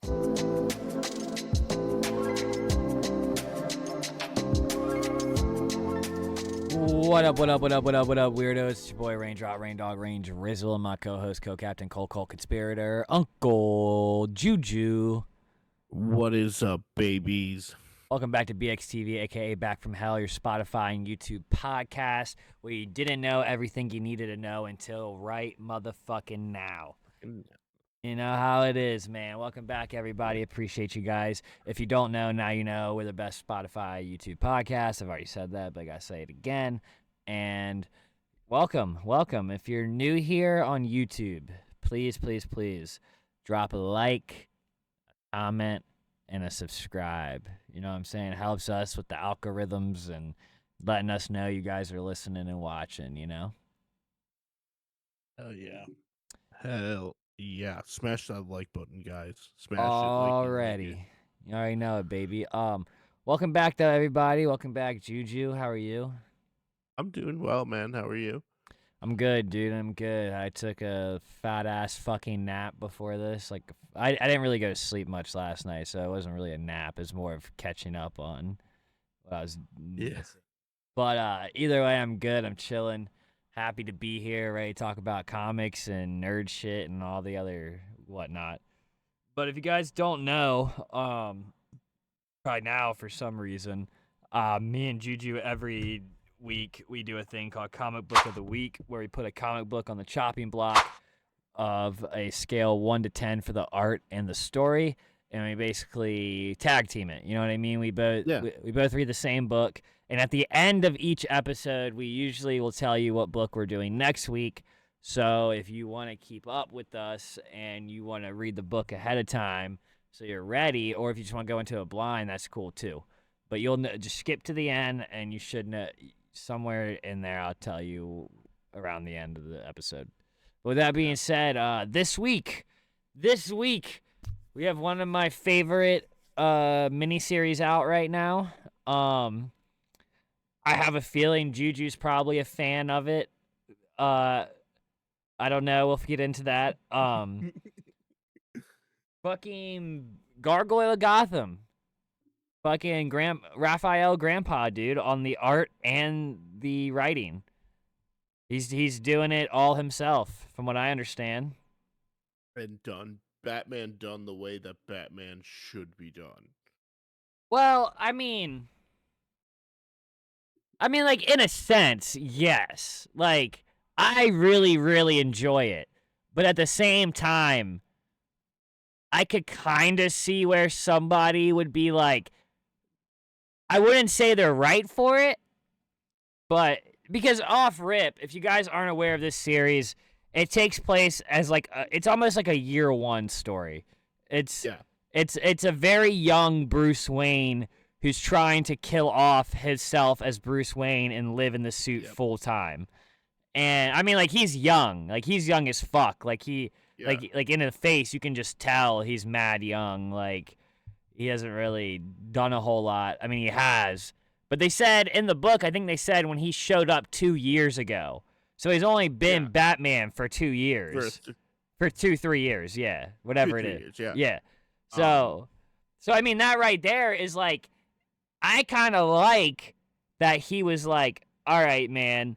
What up, weirdos? It's your boy, Raindrop, Rain Dog, Range Rizzle, and my co-host, co-captain, Cole Conspirator, Uncle Juju. What is up, babies? Welcome back to BXTV, a.k.a. Back from Hell, your Spotify and YouTube podcast, where you didn't know everything you needed to know until right motherfucking now. You know how it is, man. Welcome back, everybody. Appreciate you guys. If you don't know, now you know. We're the best Spotify, YouTube podcast. I've already said that, but I gotta say it again. And welcome. If you're new here on YouTube, please drop a like, a comment, and a subscribe. You know what I'm saying? It helps us with the algorithms and letting us know you guys are listening and watching, you know? Hell yeah. Hell yeah. Smash that like button, guys. Smash Already. it. You already know it, baby. Welcome back, though, everybody. Welcome back, Juju. How are you? I'm doing well, man. How are you? I'm good, dude. I'm good. I took a fat-ass fucking nap before this. Like, I didn't really go to sleep much last night, so it wasn't really a nap. It's more of catching up on what I was missing. But either way, I'm good. I'm chilling. Happy to be here, ready to talk about comics and nerd shit and all the other whatnot. But if you guys don't know, right now for some reason, me and Juju every week we do a thing called Comic Book of the Week, where we put a comic book on the chopping block of a scale 1 to 10 for the art and the story, and we basically tag team it. You know what I mean? We both read the same book. And at the end of each episode, we usually will tell you what book we're doing next week. So if you want to keep up with us and you want to read the book ahead of time so you're ready, or if you just want to go into a blind, that's cool too. But you'll just skip to the end, and you should know somewhere in there. I'll tell you around the end of the episode. But with that being said, this week, we have one of my favorite miniseries out right now. I have a feeling Juju's probably a fan of it. I don't know. We'll get into that. Fucking Gargoyle of Gotham. Fucking Rafael Grampa, dude, on the art and the writing. He's doing it all himself, from what I understand. And done. Batman done the way that Batman should be done. Well, I mean, like, in a sense, yes. Like, I really enjoy it. But at the same time, I could kind of see where somebody would be like, I wouldn't say they're right for it, but because off rip, if you guys aren't aware of this series, it takes place as like it's almost like a year one story. It's a very young Bruce Wayne who's trying to kill off himself as Bruce Wayne and live in the suit full time. And I mean, like, he's young as fuck. Like like in the face, you can just tell he's mad young. Like, he hasn't really done a whole lot. I mean, he has, but they said in the book, I think they said when he showed up 2 years ago. So he's only been Batman for 2 years. For 2-3 years, yeah. Whatever 2-3 it is. Years, yeah. So I mean, that right there is like, I kind of like that he was like, all right, man,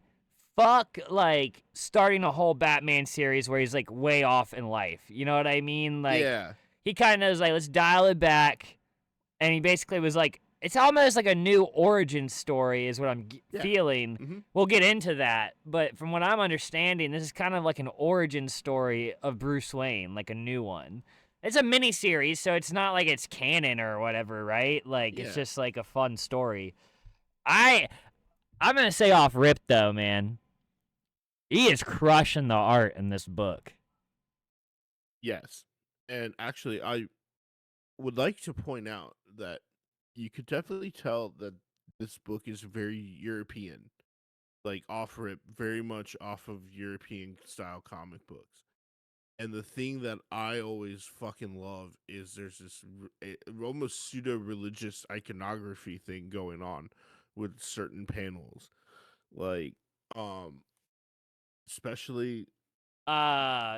fuck, like, starting a whole Batman series where he's, like, way off in life. You know what I mean? Like, he kind of was like, let's dial it back. And he basically was like, it's almost like a new origin story is what I'm feeling. Mm-hmm. We'll get into that. But from what I'm understanding, this is kind of like an origin story of Bruce Wayne, like a new one. It's a mini-series, so it's not like it's canon or whatever, right? Like, it's just like a fun story. I'm going to say off rip, though, man. He is crushing the art in this book. Yes. And actually, I would like to point out that you could definitely tell that this book is very European. Like, off rip, very much off of European style comic books. And the thing that I always fucking love is there's this almost pseudo-religious iconography thing going on with certain panels. Like, especially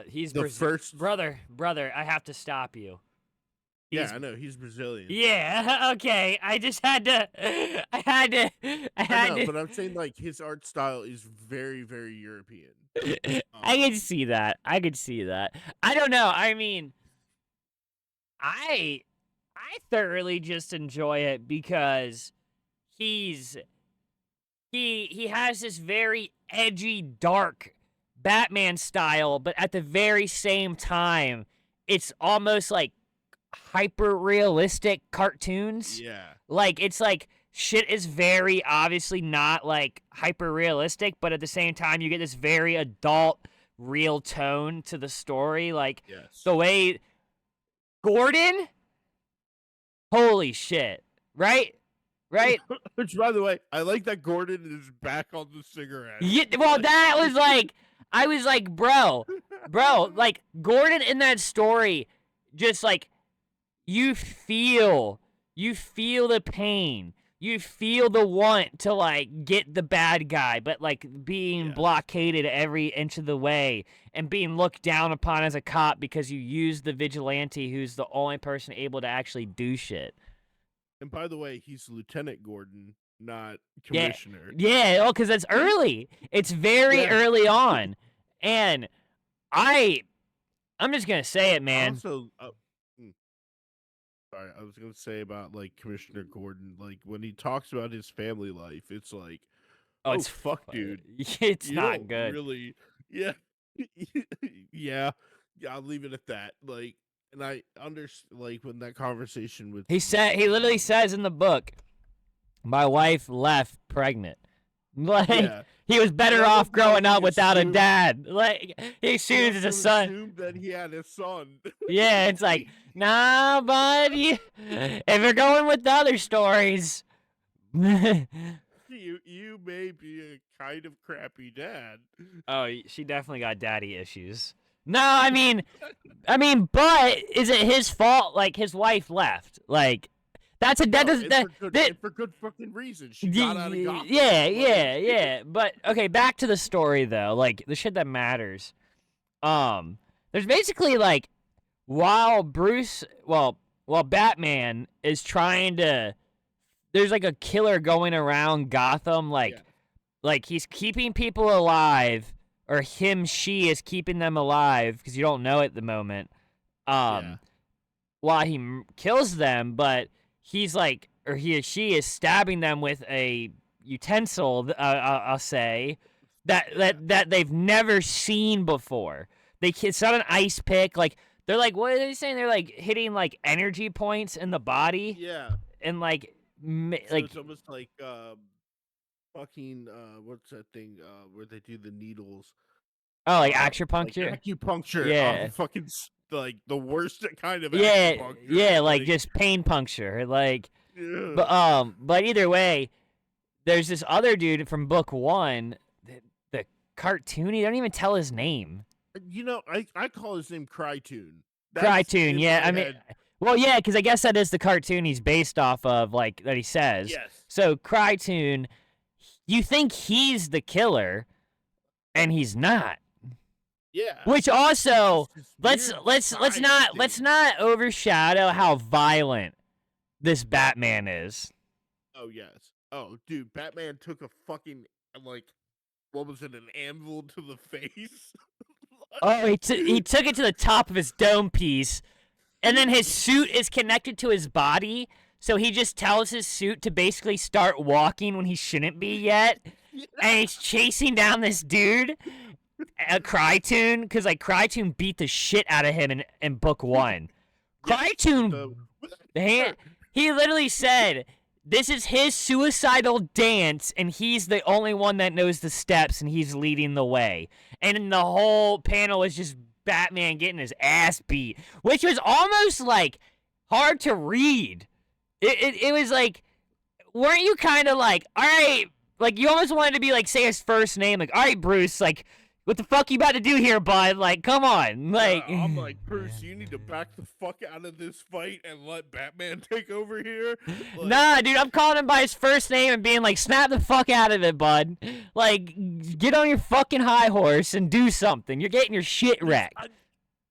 He's the first... brother, I have to stop you. Yeah, I know he's Brazilian. Yeah, okay. I just had to. I had to. I I had know, to. but I'm saying like his art style is very, very European. I Um, could see that. I could see that. I don't know. I mean, I I thoroughly just enjoy it because he's he has this very edgy, dark Batman style, but at the very same time, it's almost like hyper realistic cartoons. yeah, Like it's like shit is very obviously not like hyper realistic, but at the same time you get this very adult real tone to the story. Like yes. the way Gordon, holy shit. Right? Right? Which, by the way, I like that Gordon is back on the cigarette. Yeah, well, that was like, I was like, bro, like Gordon in that story, just like you feel the pain, you feel the want to like get the bad guy, but like being Yes. blockaded every inch of the way and being looked down upon as a cop because you use the vigilante who's the only person able to actually do shit. And by the way, he's Lieutenant Gordon, not Yeah, Commissioner. yeah, oh, because it's early. It's very Yeah. early on, and I'm just gonna say it, man. Also, sorry, I was gonna say about like Commissioner Gordon, like when he talks about his family life, it's like, Oh, oh it's fuck, dude, it's you not don't good. really, yeah, yeah, yeah. I'll leave it at that. Like, and I understand, like when that conversation with He literally says in the book, "My wife left pregnant." Like yeah, he was better And I off love how growing he up without a assumed- dad. Like he assumes it's a also son. assumed that he had a son. Yeah, it's like, nah, bud. If you're going with the other stories. You may be a kind of crappy dad. Oh, she definitely got daddy issues. No, I mean, but is it his fault? Like his wife left. Like that No, does and that. for good fucking reason. She got out of Gotham. Yeah, Like, yeah. But okay, back to the story though. Like the shit that matters. There's basically like while Batman is trying to. There's like a killer going around Gotham. Like Yeah. like he's keeping people alive, or she is keeping them alive because you don't know at the moment. Yeah. While he kills them, but he's like, or he or she is stabbing them with a utensil. I'll say that they've never seen before. It's not an ice pick. Like they're like, what are they saying? They're like hitting like energy points in the body, Yeah. and like So like it's almost like fucking what's that thing where they do the needles? like Like acupuncture. acupuncture. Yeah. Fucking like the worst kind of Yeah, acupuncture. yeah, like just pain puncture. Like, yeah. but either way, there's this other dude from book one, the cartoony. They don't even tell his name. You know, I call his name Crytoon. Crytoon, yeah. I mean, well, yeah, because I guess that is the cartoon he's based off of, like that he says. yes. So Crytoon, you think he's the killer, and he's not. Yeah. Which also, It's this let's weird not side overshadow how violent this Batman is. thing. Oh yes. Oh dude, Batman took a fucking like what was it, an anvil to the face? Oh, he took it to the top of his dome piece, and then his suit is connected to his body, so he just tells his suit to basically start walking when he shouldn't be yet, and he's chasing down this dude, Crytoon, because like Crytoon beat the shit out of him in book one. Crytoon, he literally said, this is his suicidal dance, and he's the only one that knows the steps, and he's leading the way. And the whole panel was just Batman getting his ass beat, which was almost like hard to read. It was like, weren't you kind of like, all right, like you almost wanted to be like, say his first name, like, all right, Bruce, like, what the fuck you about to do here, bud? Like, come on, like. I'm like, Bruce, you need to back the fuck out of this fight and let Batman take over here. Like, Nah, dude, I'm calling him by his first name and being like, snap the fuck out of it, bud. Like, get on your fucking high horse and do something. You're getting your shit wrecked.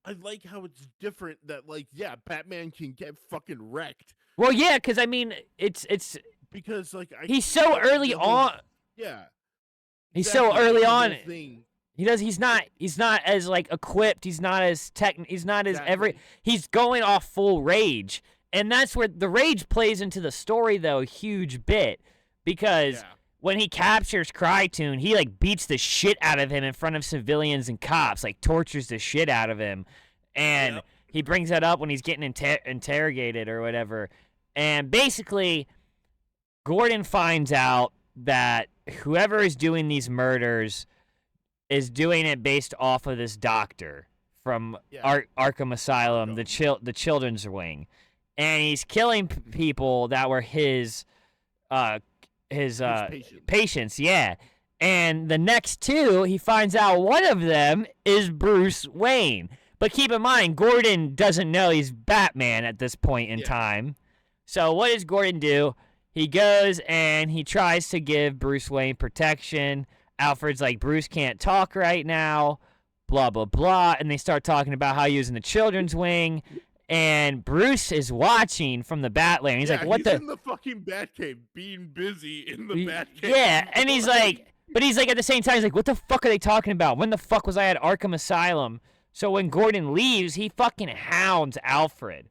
I like how it's different. That like, yeah, Batman can get fucking wrecked Well, yeah, because I mean, it's because like he's so early the whole on. yeah He's so exactly like early the on. whole thing He's not as like equipped. He's not as he's not as exactly he's going off full rage. And that's where the rage plays into the story though a huge bit because yeah when he captures Crytoon, he like beats the shit out of him in front of civilians and cops, like tortures the shit out of him. And yep he brings that up when he's getting interrogated or whatever. And basically Gordon finds out that whoever is doing these murders is doing it based off of this doctor from yeah Arkham Asylum, Arkham. the children's wing, and he's killing people that were uh his Patient patients. Yeah, and the next two, he finds out one of them is Bruce Wayne. But keep in mind, Gordon doesn't know he's Batman at this point in yeah time. So what does Gordon do? He goes and he tries to give Bruce Wayne protection. Alfred's like, Bruce can't talk right now, blah, blah, blah. And they start talking about how he was in the children's wing. And Bruce is watching from the Batland. He's like, what he's the? in the fucking Batcave being busy in the Batcave Yeah. And he's like, but he's like, at the same time, he's like, what the fuck are they talking about? When the fuck was I at Arkham Asylum? So when Gordon leaves, he fucking hounds Alfred.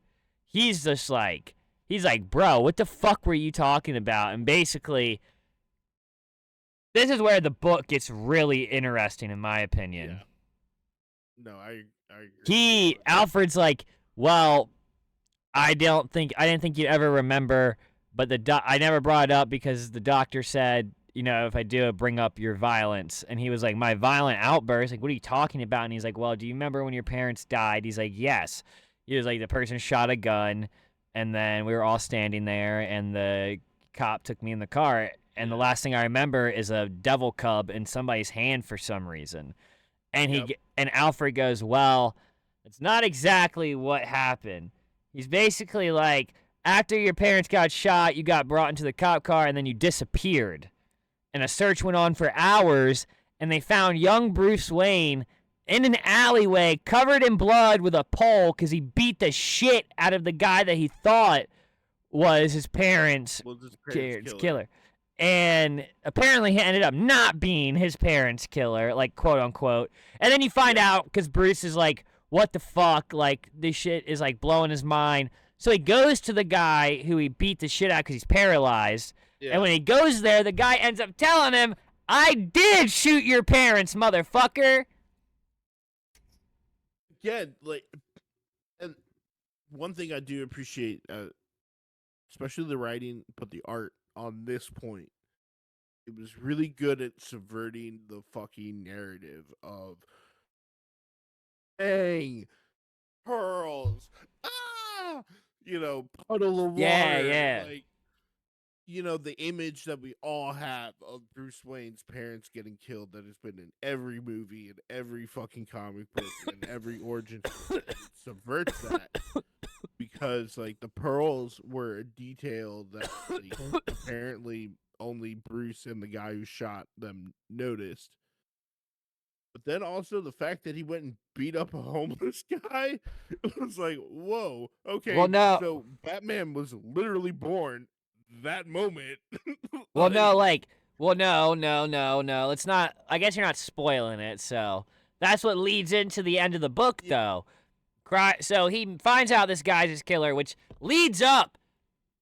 He's just like, he's like, bro, what the fuck were you talking about? And basically, this is where the book gets really interesting, in my opinion. yeah no I agree Alfred's like, well, I didn't think you'd ever remember, but I never brought it up because the doctor said, you know, if I do it, bring up your violence. And he was like, my violent outburst? Like, what are you talking about? And he's like, well, do you remember when your parents died? He's like, yes. He was like, the person shot a gun, and then we were all standing there, and the cop took me in the car, and the last thing I remember is a devil cub in somebody's hand for some reason. And Yep. and Alfred goes, well, it's not exactly what happened. He's basically like, after your parents got shot, you got brought into the cop car, and then you disappeared. And a search went on for hours, and they found young Bruce Wayne in an alleyway covered in blood with a pole because he beat the shit out of the guy that he thought was his parents' killer. And apparently he ended up not being his parents' killer, like, quote unquote. And then you find out because Bruce is like, what the fuck? Like, this shit is like blowing his mind. So he goes to the guy who he beat the shit out because he's paralyzed. Yeah. And when he goes there, the guy ends up telling him, I did shoot your parents, motherfucker. Yeah, like, and one thing I do appreciate, especially the writing, but the art on this point, it was really good at subverting the fucking narrative of, bang, pearls, puddle of water. Yeah. Like, the image that we all have of Bruce Wayne's parents getting killed that has been in every movie and every fucking comic book and every origin story. It subverts that because, like, the pearls were a detail that like, apparently only Bruce and the guy who shot them noticed. But then also the fact that he went and beat up a homeless guy, it was like, whoa, okay. Well, no. So Batman was literally born that moment. Well, no. It's not. I guess you're not spoiling it. So that's what leads into the end of the book, though. So he finds out this guy's his killer, which leads up,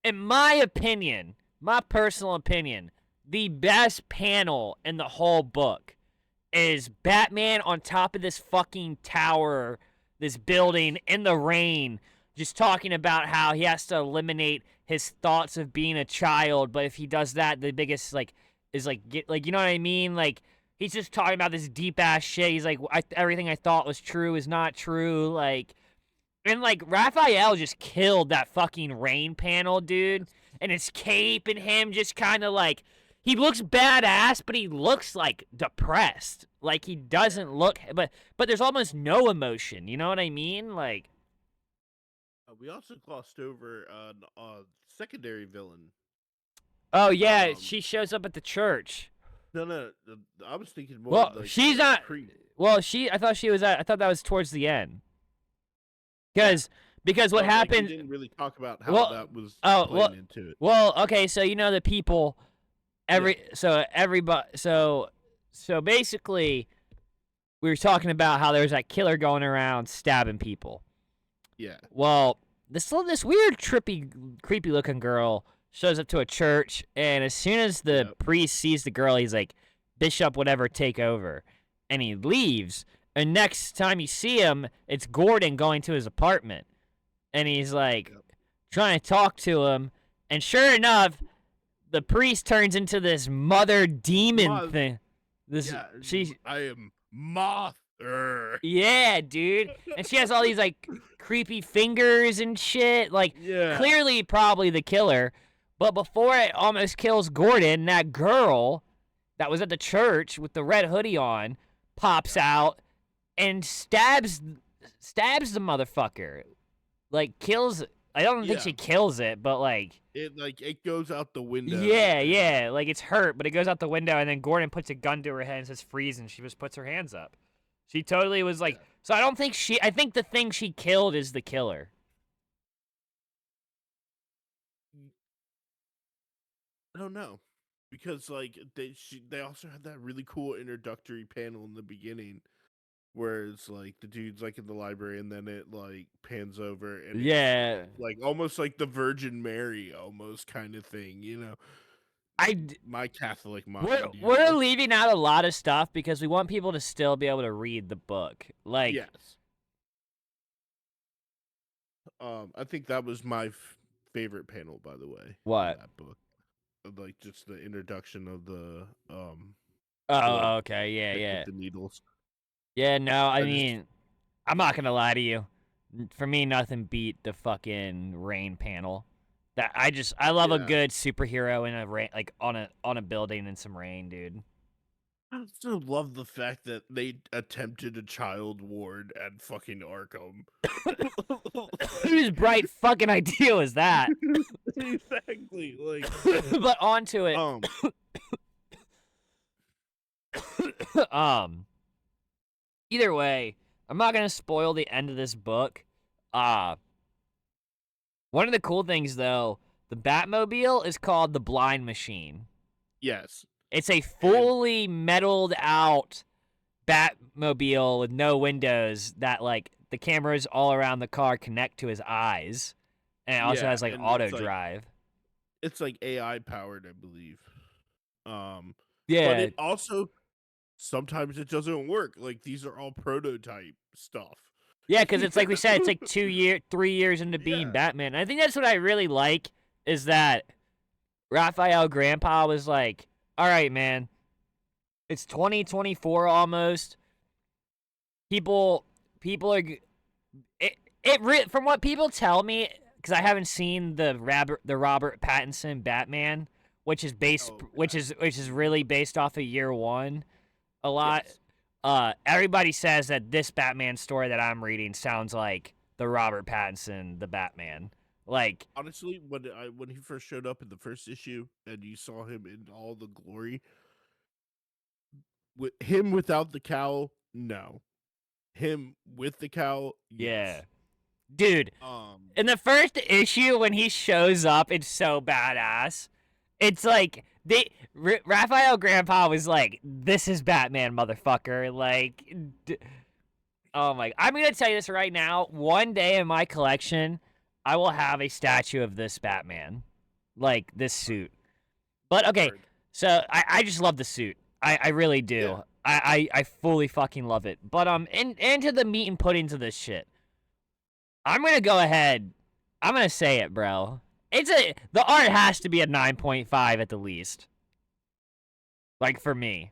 in my opinion, my personal opinion, the best panel in the whole book is Batman on top of this fucking tower, this building in the rain, just talking about how he has to eliminate his thoughts of being a child, but if he does that, the biggest, like, is, like, you know what I mean? Like, he's just talking about this deep-ass shit. He's like, everything I thought was true is not true, like, and, like, Rafael just killed that fucking rain panel, dude, and his cape and him just kind of, like, he looks badass, but he looks, like, depressed. Like, he doesn't look, but there's almost no emotion, you know what I mean? Like, we also glossed over a secondary villain. Oh, yeah, she shows up at the church. No, I was thinking more. Well, like, she's not. Creed. Well, I thought that was towards the end. Yeah. Because what But like, we happened? didn't really talk about how Well, that was oh playing into it. well. Okay, so you know the people. Yeah. So basically, we were talking about how there's that killer going around stabbing people. Yeah. Well, this weird, trippy, creepy looking girl shows up to a church, and as soon as the Yep. priest sees the girl, he's like, "Bishop, whatever, take over," and he leaves. And next time you see him, it's Gordon going to his apartment, and he's like Yep. trying to talk to him, and sure enough, the priest turns into this mother demon Moth. thing. This Yeah. she I am Moth. Yeah, dude. And she has all these like creepy fingers and shit. Like Yeah. clearly probably the killer. But before it almost kills Gordon, that girl that was at the church with the red hoodie on pops out and stabs the motherfucker. Like kills I don't think Yeah. she kills it, but like it goes out the window. yeah, like it's hurt, but it goes out the window, and then Gordon puts a gun to her head and says freeze, and she just puts her hands up. She totally was like, Yeah. so I don't think I think the thing she killed is the killer. I don't know, because like they also had that really cool introductory panel in the beginning where it's like the dude's like in the library and then it like pans over and Yeah. it's like almost like the Virgin Mary almost kind of thing, you know. My Catholic mind. We're leaving out a lot of stuff because we want people to still be able to read the book. Like, yes. I think that was my favorite panel, by the way. What? In that book, like just the introduction of the Oh, okay, yeah, pick yeah, with the needles. yeah. No, I I just mean, I'm not gonna lie to you. For me, nothing beat the fucking rain panel. That I love a yeah. good superhero in a rain, like on a building in some rain, dude. I also love the fact that they attempted a child ward at fucking Arkham. Whose bright fucking idea was that? Exactly. Like, but onto it. Either way, I'm not gonna spoil the end of this book. One of the cool things though, the Batmobile is called the Blind Machine. yes. It's a fully metalled out Batmobile with no windows that like the cameras all around the car connect to his eyes. And it also has like auto drive. It's like AI powered, I believe. Yeah. But it also sometimes it doesn't work. Like these are all prototype stuff. Yeah, because it's like we said, it's like 3 years into being Batman. And I think that's what I really like is that Rafael Grampa was like, all right, man, it's 2024 almost. People are from what people tell me, because I haven't seen the Robert Pattinson Batman, which is which is really based off of Year One, a lot. Yes. Everybody says that this Batman story that I'm reading sounds like the Robert Pattinson the Batman. Like honestly, when he first showed up in the first issue and you saw him in all the glory, with him without the cowl, no. Him with the cowl, yes. Yeah. Dude, in the first issue when he shows up, it's so badass. It's like Rafael Grampa was like, "This is Batman, motherfucker!" Like, oh my! I'm gonna tell you this right now. One day in my collection, I will have a statue of this Batman, like this suit. But okay, so I just love the suit. I really do. Yeah. I fully fucking love it. But into the meat and puddings of this shit. I'm gonna go ahead. I'm gonna say it, bro. The art has to be a 9.5 at the least. Like for me.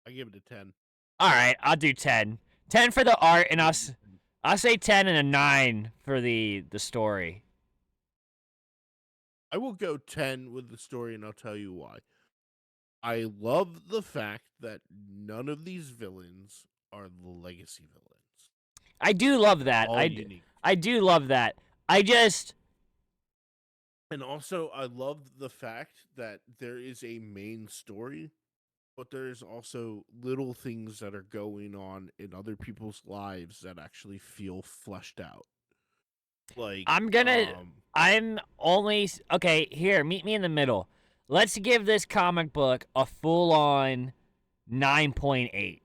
I give it a 10. All right, I'll do 10. 10 for the art, and I'll say 10 and a 9 for the story. I will go 10 with the story, and I'll tell you why. I love the fact that none of these villains are the legacy villains. I do love that. I do love that. And also, I love the fact that there is a main story, but there's also little things that are going on in other people's lives that actually feel fleshed out. Like, I'm only okay. Here, meet me in the middle. Let's give this comic book a full-on 9.8.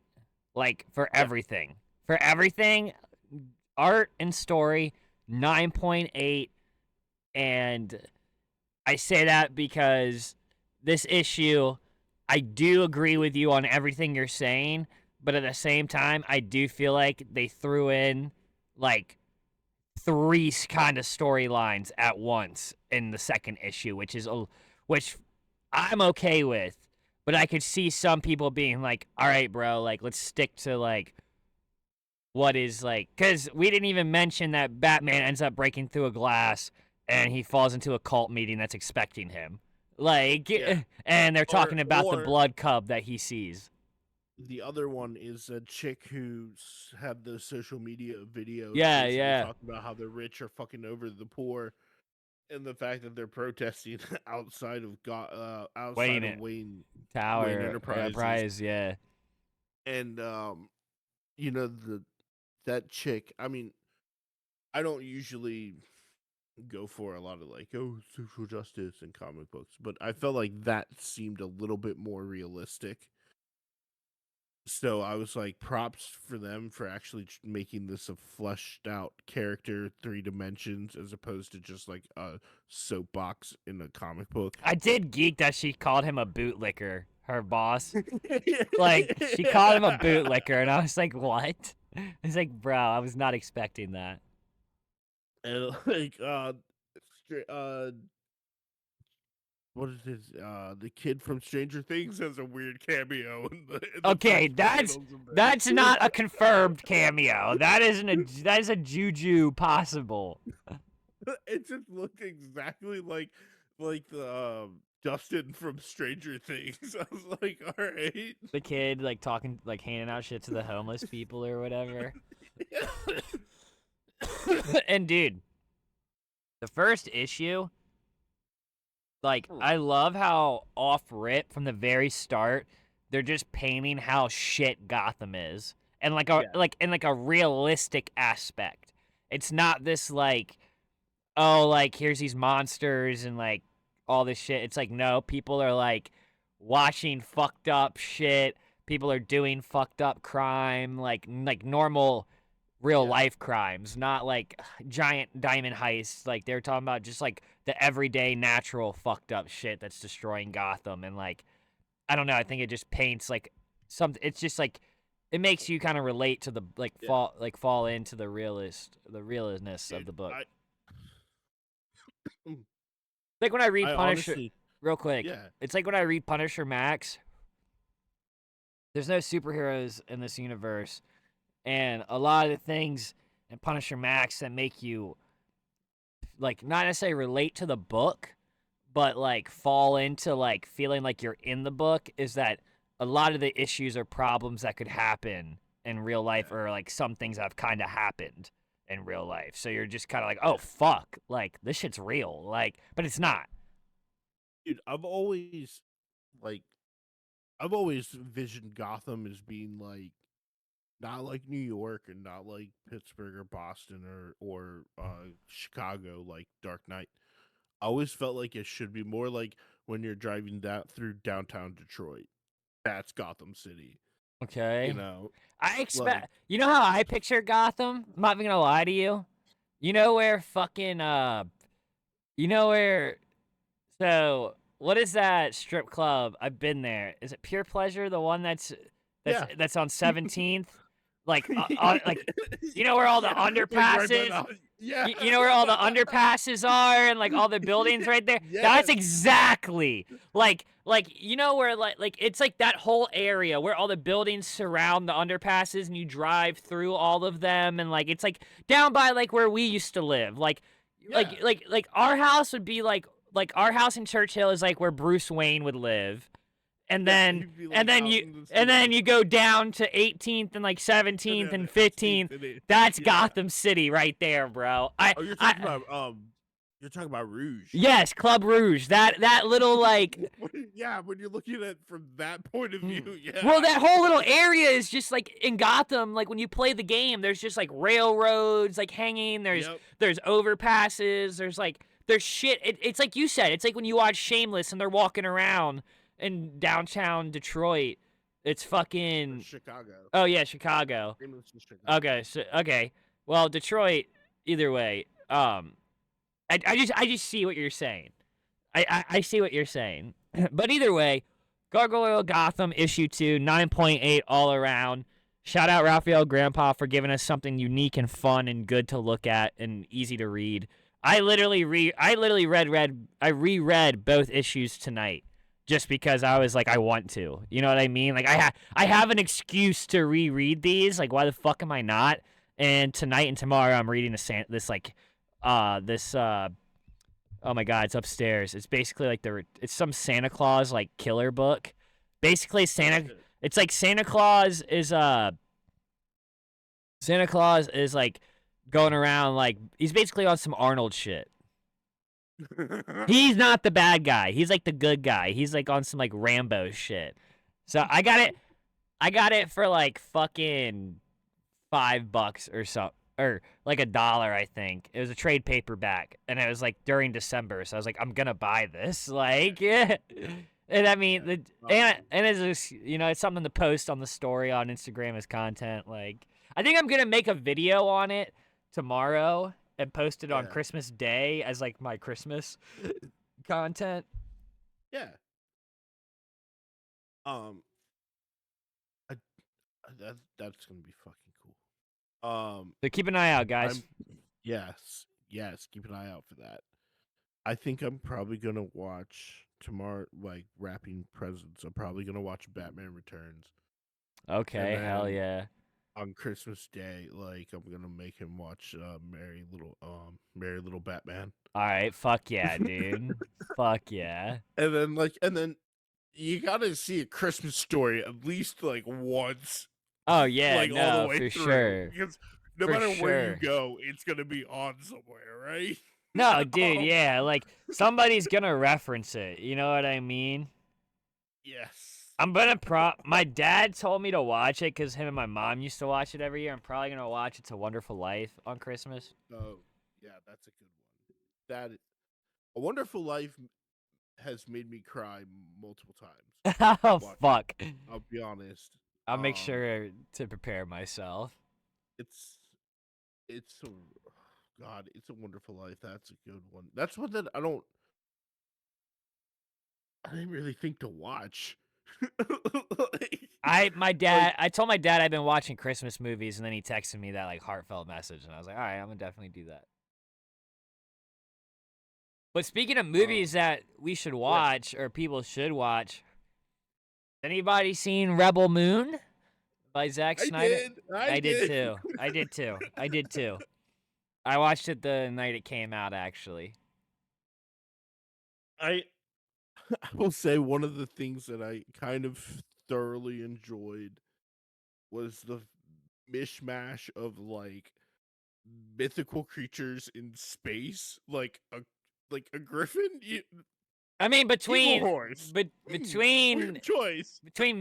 Like for yeah, everything, art and story, 9.8. And I say that because this issue, I do agree with you on everything you're saying, but at the same time, I do feel like they threw in like three kind of storylines at once in the second issue, which I'm okay with. But I could see some people being like, "All right, bro, like let's stick to like what is like," because we didn't even mention that Batman ends up breaking through a glass and he falls into a cult meeting that's expecting him. Like, yeah. and they're Or talking about the blood cub that he sees. the other one is a chick who's had the social media videos Yeah, basically yeah. talking about how the rich are fucking over the poor, and the fact that they're protesting outside of Wayne Wayne Tower Enterprises, Prize, yeah. and that chick. I mean, I don't usually go for a lot of like social justice in comic books, but I felt like that seemed a little bit more realistic. So I was like, props for them for actually making this a fleshed out character, 3 dimensions, as opposed to just like a soapbox in a comic book. I did geek that she called him a bootlicker, her boss. Like, she called him a bootlicker, and I was like, what? I was like, bro, I was not expecting that. And like, what is his? The kid from Stranger Things has a weird cameo in the Okay, first panels of that's this. not a confirmed cameo. That is a juju possible. It just looked exactly like the Dustin from Stranger Things. I was like, all right. The kid like talking, like handing out shit to the homeless people or whatever. And dude, the first issue, like I love how off rip from the very start, they're just painting how shit Gotham is. And like a realistic aspect. It's not this like, oh, like here's these monsters and like all this shit. It's like, no, people are like watching fucked up shit. People are doing fucked up crime, like normal real Yeah. life crimes, not like giant diamond heists. Like they're talking about just like the everyday natural fucked up shit that's destroying Gotham. And like, I don't know, I think it just paints like something. It's just like it makes you kind of relate to the like Yeah. fall into the realness of Dude, the book. Mm. Like when I read I Punisher, honestly, real quick, yeah, it's like when I read Punisher Max. There's no superheroes in this universe, and a lot of the things in Punisher Max that make you like not necessarily relate to the book, but like fall into like feeling like you're in the book is that a lot of the issues or problems that could happen in real life yeah, or like some things that have kind of happened in real life. So you're just kind of like, oh yeah. fuck, like this shit's real, like, but it's not. Dude, like, I've always envisioned Gotham as being like not like New York and not like Pittsburgh or Boston or Chicago like Dark Knight. I always felt like it should be more like when you're driving that through downtown Detroit. That's Gotham City. You Okay. know, I like expect, you know how I picture Gotham? I'm not even gonna lie to you. You know where fucking, you know where, so what is that strip club? I've been there. Is it Pure Pleasure? The one yeah. that's on 17th? Like, like, you know where all the Yeah, like right by underpasses, the yeah. you know where all the underpasses are and like all the buildings right there? That's Yes. exactly like you know where like it's like that whole area where all the buildings surround the underpasses and you drive through all of them and like it's like down by like where we used to live. Yeah. Like our house would be like our house in Churchill is like where Bruce Wayne would live. And Yeah, then he'd be and like then out you in the and snow. then you go down to 18th and like And 17th then and the 18th 15th. and it, That's yeah. Gotham City right there, bro. Oh, you're talking I about You're talking about Rouge. Yes, Club Rouge. That little like. Yeah, when you're looking at it from that point of view, yeah. Well, that whole little area is just like in Gotham. Like when you play the game, there's just like railroads like hanging. There's overpasses. There's shit. It's like you said. It's like when you watch Shameless and they're walking around in downtown Detroit. It's fucking Chicago. Oh yeah, Chicago. Chicago. Okay. Well, Detroit. Either way, I just see what you're saying. I see what you're saying. But either way, Gargoyle Gotham issue 2, 9.8 all around. Shout out Rafael Grampa for giving us something unique and fun and good to look at and easy to read. I reread both issues tonight just because I was like I want to. You know what I mean? Like I have an excuse to reread these. Like why the fuck am I not? And tonight and tomorrow I'm reading this oh my god, it's upstairs. It's basically like it's some Santa Claus like killer book. Basically it's like Santa Claus is like going around like he's basically on some Arnold shit. He's not the bad guy. He's like the good guy. He's like on some like Rambo shit. So I got it for like fucking $5 or something. Or like $1, I think. It was a trade paperback, and it was like during December, so I was like, I'm gonna buy this. Like, yeah. And I mean, and it's just, you know, it's something to post on the story on Instagram as content. Like, I think I'm gonna make a video on it tomorrow and post it on Christmas Day as like my Christmas content. Yeah. That's gonna be fucking cool. So keep an eye out, guys. Yes, keep an eye out for that. I think I'm probably gonna watch tomorrow, like wrapping presents. I'm probably gonna watch Batman Returns. Okay, hell yeah. On Christmas Day, like I'm gonna make him watch Merry Little Batman. All right, fuck yeah, dude. Fuck yeah. And then you gotta see A Christmas Story at least like once. Oh yeah, like no, all the way for through. sure. Because no matter where you go, it's gonna be on somewhere, right? No, dude, yeah, like somebody's gonna reference it. You know what I mean? Yes. I'm gonna my dad told me to watch it because him and my mom used to watch it every year. I'm probably gonna watch It's a Wonderful Life on Christmas. Oh, yeah, that's a good one. A Wonderful Life has made me cry multiple times. Oh fuck! I'll be honest. I'll make sure to prepare myself. It's a It's a Wonderful Life. That's a good one. That's one that I didn't really think to watch. I told my dad I've been watching Christmas movies, and then he texted me that like heartfelt message, and I was like, all right, I'm gonna definitely do that. But speaking of movies that we should watch or people should watch, anybody seen Rebel Moon by Zack Snyder? I did too. I watched it the night it came out, actually. I will say one of the things that I kind of thoroughly enjoyed was the mishmash of like mythical creatures in space, like a griffin. I mean, between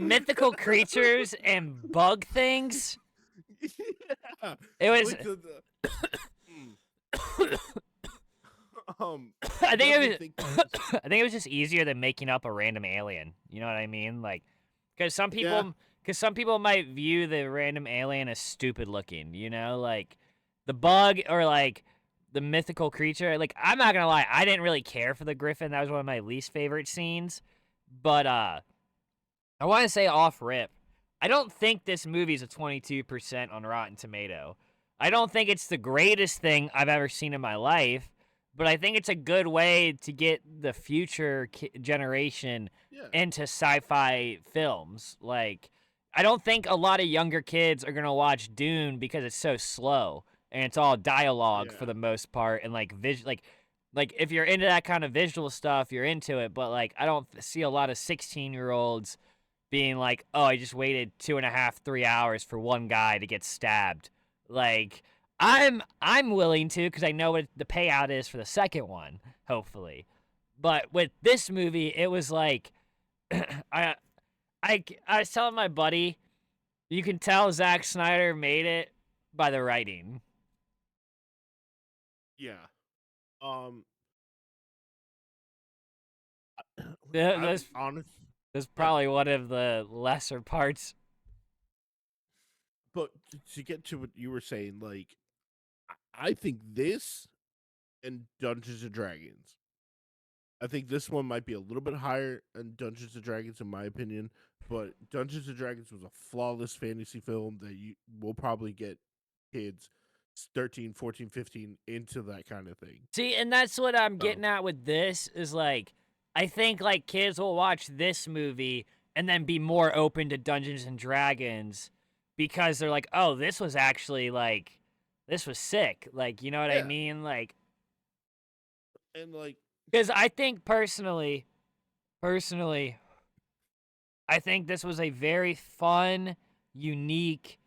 mythical creatures and bug things, yeah. it was. I think it was just easier than making up a random alien. You know what I mean? Like, because some people might view the random alien as stupid looking. You know, like the bug or like the mythical creature. Like, I'm not gonna lie, I didn't really care for the griffin. That was one of my least favorite scenes. But I want to say off rip, I don't think this movie's a 22% on Rotten Tomato. I don't think it's the greatest thing I've ever seen in my life, but I think it's a good way to get the future generation into sci-fi films. Like, I don't think a lot of younger kids are gonna watch Dune because it's so slow and it's all dialogue for the most part, and like like if you're into that kind of visual stuff, you're into it. But like, I don't see a lot of 16-year-olds being like, "Oh, I just waited 2.5, 3 hours for one guy to get stabbed." Like, I'm willing to because I know what the payout is for the second one, hopefully. But with this movie, it was like I I was telling my buddy, you can tell Zack Snyder made it by the writing. Yeah. Um, I'm That's honest. that's Yeah, probably one of the lesser parts. but to get to what you were saying, like, I think this and Dungeons and Dragons. I think this one might be a little bit higher than Dungeons and Dragons, in my opinion. But Dungeons and Dragons was a flawless fantasy film that you will probably get kids 13, 14, 15 into that kind of thing. See, and that's what I'm So, getting at with this is like I think like kids will watch this movie and then be more open to Dungeons and Dragons because they're like, "Oh, this was actually like this was sick." Like, you know what I yeah. mean? Like And, like, cuz I think personally, I think this was a very fun, unique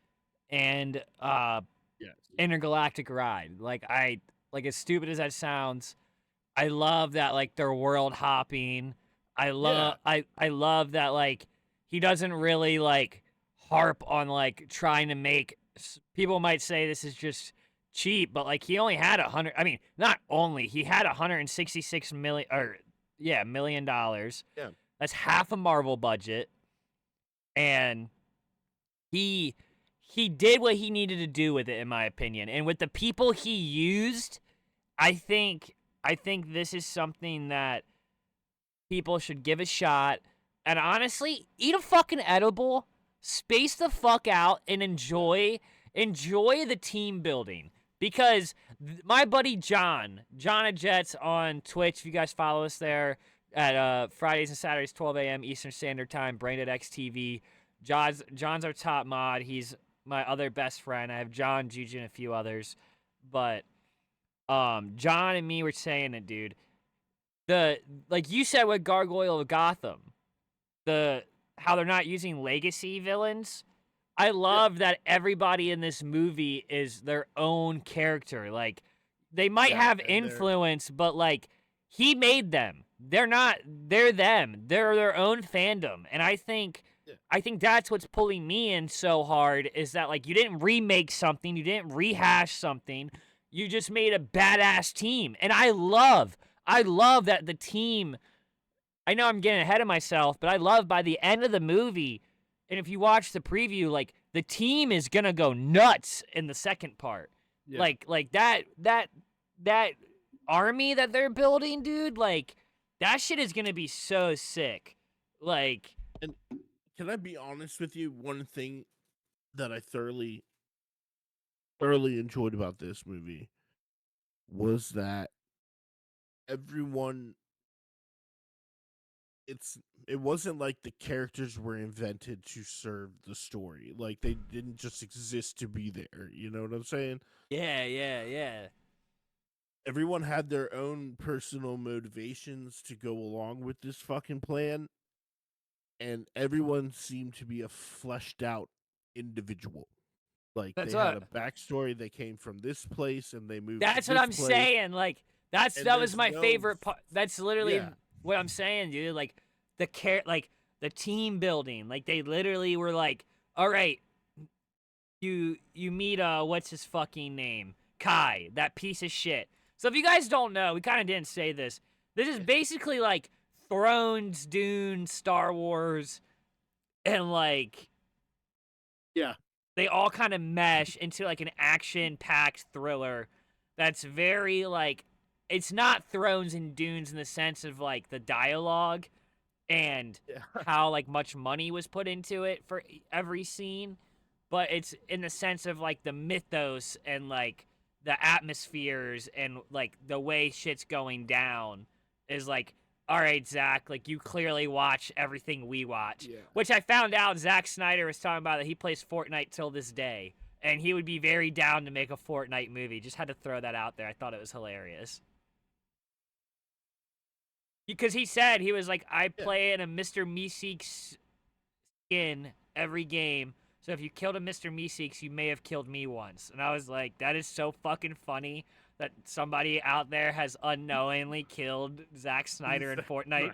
and yes. intergalactic ride. Like as stupid as that sounds, I love that like they're world hopping. Yeah. I love that like he doesn't really like harp on like trying to make people might say this is just cheap, but like he only had 100 I mean, not only, he had 166 million or yeah, $1 million. Yeah. That's half a Marvel budget and he he did what he needed to do with it in my opinion. And with the people he used, I think I think this is something that people should give a shot. And honestly, eat a fucking edible, space the fuck out, and enjoy the team building. Because my buddy John of Jets on Twitch, if you guys follow us there at Fridays and Saturdays, 12 a.m. Eastern Standard Time, Brain at XTV. John's our top mod. He's my other best friend. I have John, Juju, and a few others. But John and me were saying it, dude. The like you said with Gargoyle of Gotham, the how they're not using legacy villains. I Yeah. love that everybody in this movie is their own character. Like they might Yeah. have And they're, influence, but like he made them. They're not they're them. They're their own fandom. And yeah. I think that's what's pulling me in so hard is that like you didn't remake something, you didn't rehash something. You just made a badass team. And I love that the team I know I'm getting ahead of myself, but I love by the end of the movie, and if you watch the preview, like the team is gonna go nuts in the second part. Yeah. Like that army that they're building, dude, like that shit is gonna be so sick. Like And can I be honest with you? One thing that I thoroughly enjoyed about this movie was that everyone it's it wasn't like the characters were invented to serve the story. Like they didn't just exist to be there. You know what I'm saying? yeah. Everyone had their own personal motivations to go along with this fucking plan, and everyone seemed to be a fleshed out individual. Like That's they had what a backstory. They came from this place and they moved to that's what this I'm place. saying. Like And that was there's my no, favorite part. That's literally yeah, what I'm saying, dude. Like like the team building. Like they literally were like, all right, you meet what's his fucking name? Kai, that piece of shit. So if you guys don't know, we kind of didn't say this. This is basically like Thrones, Dune, Star Wars, and like yeah, they all kind of mesh into like an action-packed thriller that's very like it's not Thrones and Dunes in the sense of like the dialogue and yeah, how like much money was put into it for every scene, but it's in the sense of like the mythos and like the atmospheres and like the way shit's going down is like, all right, Zach, like you clearly watch everything we watch, yeah. which I found out Zack Snyder was talking about that he plays Fortnite till this day. And he would be very down to make a Fortnite movie. Just had to throw that out there. I thought it was hilarious. Because he said, he was like, I Yeah. play in a Mr. Meeseek skin every game So if you killed a Mr. Meeseeks, you may have killed me once. And I was like, that is so fucking funny that somebody out there has unknowingly killed Zack Snyder in Fortnite.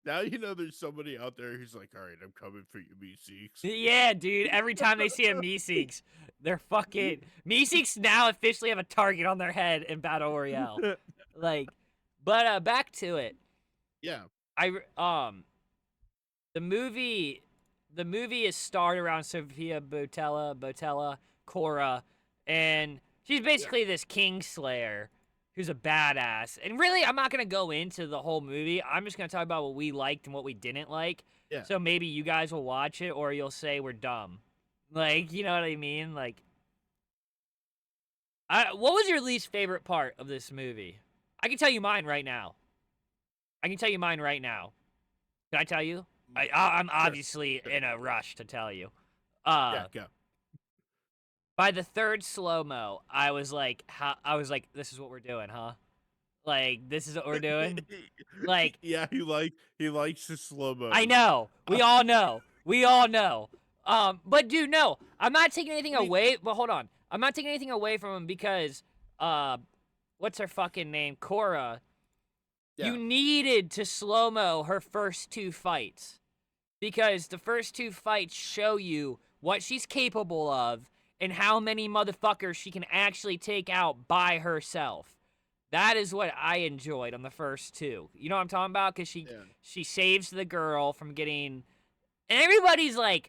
Now you know there's somebody out there who's like, all right, I'm coming for you, Meeseeks. Yeah, dude. Every time they see a Meeseeks, they're fucking Meeseeks now officially have a target on their head in Battle Royale. Like, but back to it. Yeah. The movie is starred around Sophia Botella, Cora, and she's basically this Kingslayer who's a badass. And really, I'm not gonna go into the whole movie. I'm just gonna talk about what we liked and what we didn't like. Yeah. So maybe you guys will watch it, or you'll say we're dumb. Like, you know what I mean? Like, what was your least favorite part of this movie? I can tell you mine right now. Can I tell you? I'm obviously in a rush to tell you. Yeah, go. By the third slow-mo, I was like, this is what we're doing, huh? Like, this is what we're doing? Like, yeah, he likes the slow-mo. I know. We all know. But dude, no. I'm not taking anything away, but hold on. I'm not taking anything away from him because, what's her fucking name? Cora. Yeah. You needed to slow-mo her first two fights. Because the first two fights show you what she's capable of and how many motherfuckers she can actually take out by herself. That is what I enjoyed on the first two. You know what I'm talking about? Because she saves the girl from getting... And everybody's like,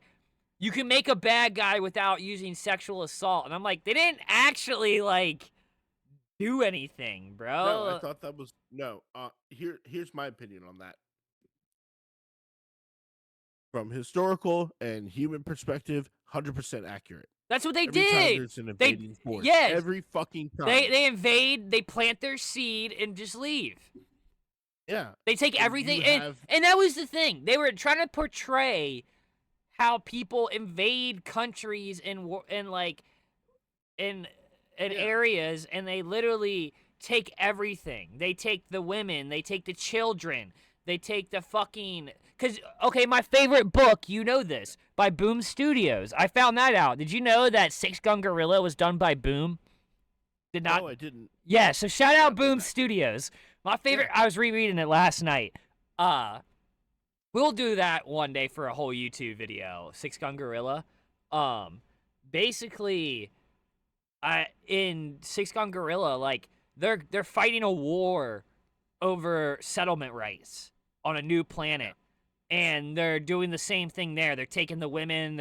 you can make a bad guy without using sexual assault. And I'm like, they didn't actually, like, do anything, bro. No, I thought that was... No, here's my opinion on that. From historical and human perspective, 100% accurate. That's what they Every did. Time there's an invading force. Yes. Every fucking time. They invade, they plant their seed, and just leave. Yeah. They take everything. And that was the thing. They were trying to portray how people invade countries and areas, and they literally take everything. They take the women. They take the children. They take the fucking... Because, okay, my favorite book, you know this, by Boom Studios. I found that out. Did you know that Six Gun Gorilla was done by Boom? No, I didn't. Yeah, so shout out Boom Studios. My favorite, I was rereading it last night. We'll do that one day for a whole YouTube video, Six Gun Gorilla. Basically, in Six Gun Gorilla, like, they're fighting a war over settlement rights on a new planet. And they're doing the same thing there. They're taking the women.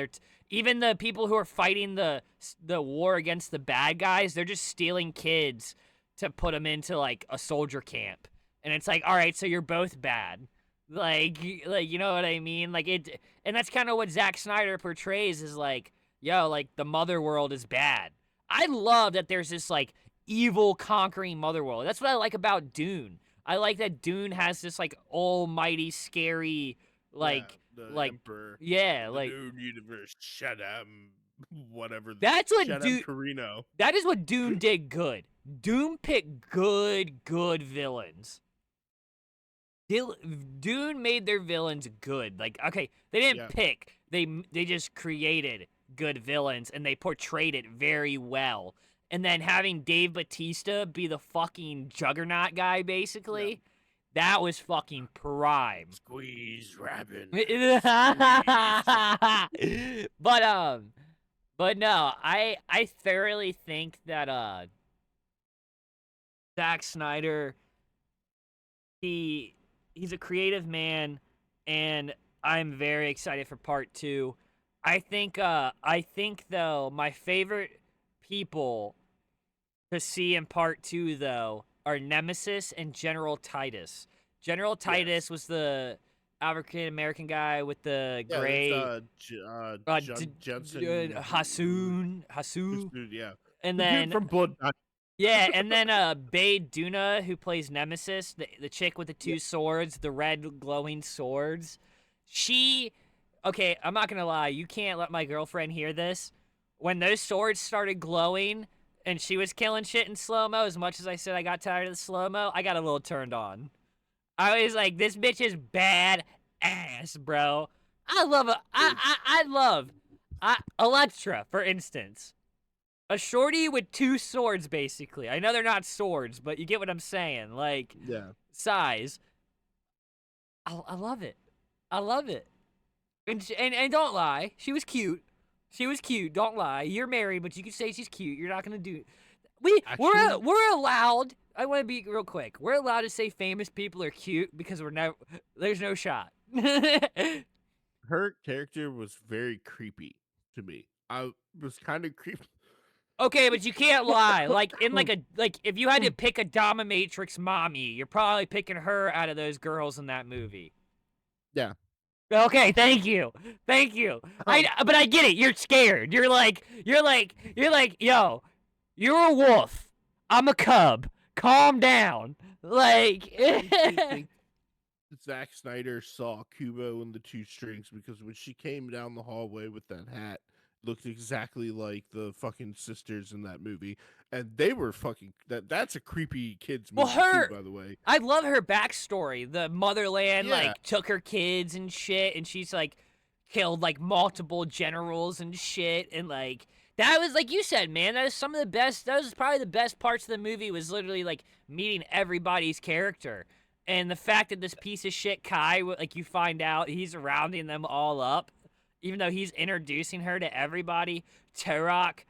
Even the people who are fighting the war against the bad guys, they're just stealing kids to put them into, like, a soldier camp. And it's like, all right, so you're both bad. Like you know what I mean? Like, and that's kind of what Zack Snyder portrays is like, yo, like, the mother world is bad. I love that there's this, like, evil conquering mother world. That's what I like about Dune. I like that Dune has this, like, almighty, scary... Like, Emperor, like Dune universe, whatever. That's what Dune. Carino. That is what Dune did good. Dune picked good villains. Dune made their villains good. Like, okay, they didn't pick. They just created good villains and they portrayed it very well. And then having Dave Bautista be the fucking juggernaut guy, basically. Yeah. That was fucking prime. Squeeze Rabin. But no, I thoroughly think that Zack Snyder, he's a creative man, and I'm very excited for part 2. I think though my favorite people to see in part 2 though are Nemesis and General Titus. General Titus was the African-American guy with the gray... Jensen. Hasu. Yeah. And then... From Blood. Yeah, and then Bae Duna, who plays Nemesis, the chick with the two swords, the red glowing swords. She... Okay, I'm not gonna lie, you can't let my girlfriend hear this. When those swords started glowing... and she was killing shit in slow-mo, as much as I said I got tired of the slow-mo, I got a little turned on. I was like, this bitch is bad ass, bro. I love I love Electra, for instance. A shorty with two swords, basically. I know they're not swords, but you get what I'm saying. Like, Yeah. size. I love it. I love it. And don't lie, she was cute. She was cute. Don't lie. You're married, but you can say she's cute. You're not gonna do. Actually, We're allowed. I want to be real quick. We're allowed to say famous people are cute because we're never. There's no shot. her character was very creepy to me. I was kind of creepy. Okay, but you can't lie. Like if you had to pick a dominatrix mommy, you're probably picking her out of those girls in that movie. Yeah. Okay, thank you. Thank you. But I get it. You're scared. You're like, yo, you're a wolf. I'm a cub. Calm down. Like I think Zack Snyder saw Kubo and the Two Strings because when she came down the hallway with that hat, looked exactly like the fucking sisters in that movie, and they were fucking that's a creepy kids Well, movie too, by the way. I love her backstory. The motherland Yeah. like took her kids and shit, and she's like killed like multiple generals and shit, and like that was like you said, man. That is some of the best. That was probably the best parts of the movie. Was literally like meeting everybody's character, and the fact that this piece of shit Kai, like you find out he's rounding them all up, even though he's introducing her to everybody. Turok,